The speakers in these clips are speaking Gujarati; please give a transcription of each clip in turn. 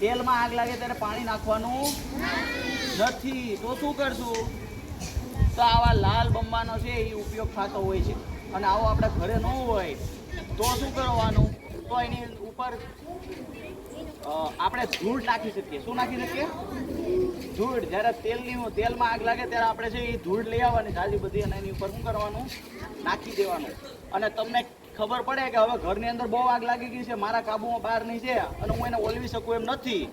તેલમાં આગ લાગે ત્યારે પાણી નાખવાનું નથી. તો શું કરશું? તો આવા લાલ બંબાનો છે એ ઉપયોગ થતો હોય છે. અને આવો આપણે ઘરે ન હોય તો શું કરવાનું? તો એની ઉપર આપણે ધૂળ નાખી શકીએ. શું નાખી શકીએ? ધૂળ. જ્યારે તેલમાં આગ લાગે ત્યારે આપણે છે એ ધૂળ લઈ આવવાની તાજી બધી, અને એની ઉપર શું કરવાનું? નાખી દેવાનું. અને તમને ખબર પડે કે હવે ઘરની અંદર બહુ આગ લાગી ગઈ છે, મારા કાબુમાં બહાર નહીં છે અને હું એને ઓલવી શકું એમ નથી,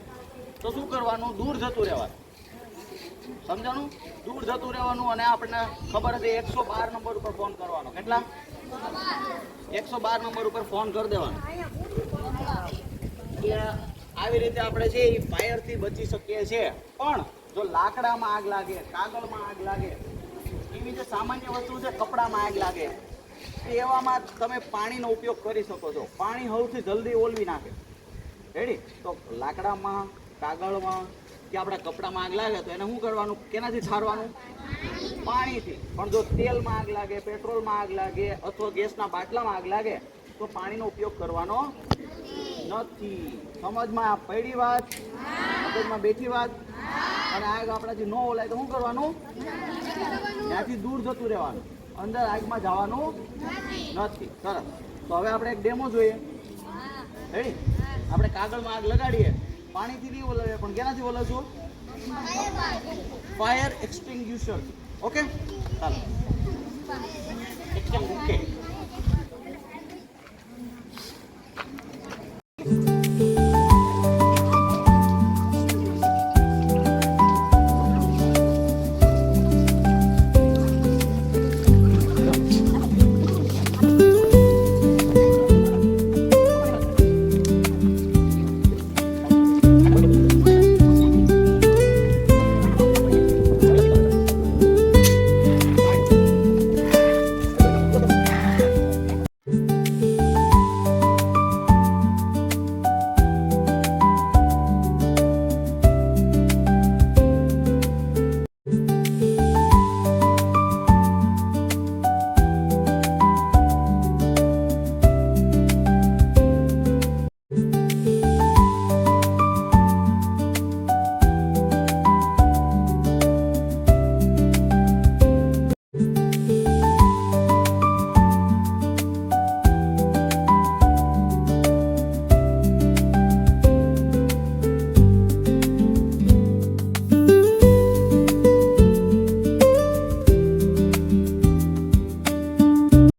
તો શું કરવાનું? દૂર જતું રહેવાનું. સમજાણું? દૂર જતું રહેવાનું. અને આપણને ખબર હતી 112 નંબર ઉપર ફોન કરવાનો. કેટલા? 112 નંબર ઉપર ફોન કરી દેવાનો. આવી રીતે આપણે છે એ ફાયરથી બચી શકીએ છીએ. પણ જો લાકડામાં આગ લાગે, કાગળમાં આગ લાગે, એવી જે સામાન્ય વસ્તુ છે, કપડામાં આગ લાગે, એવામાં તમે પાણીનો ઉપયોગ કરી શકો છો. પાણી સૌથી જલ્દી ઓલવી નાખે. રેડી? તો લાકડામાં, કાગળમાં કે આપણા કપડામાં આગ લાગે તો એને શું કરવાનું? કેનાથી ઠારવાનું? પાણીથી. પણ જો તેલમાં આગ લાગે, પેટ્રોલમાં આગ લાગે અથવા ગેસના બાટલામાં આગ લાગે તો પાણીનો ઉપયોગ કરવાનો નથી. સમજમાં પડી વાત? મગજમાં બેઠી વાત? અને આગ આપણાથી ન ઓલાય તો શું કરવાનું? ત્યાંથી દૂર જતું રહેવાનું. અંદર આગમાં જવાનું નથી. સરસ. તો હવે આપણે એક ડેમો જોઈએ. રેડી? આપણે કાગળમાં આગ લગાડીએ, પાણીથી નહીં ઓલાવીએ, પણ કેનાથી ઓલાવશું? Fire extinguisher. ઓકે, ચાલો. ઓકે.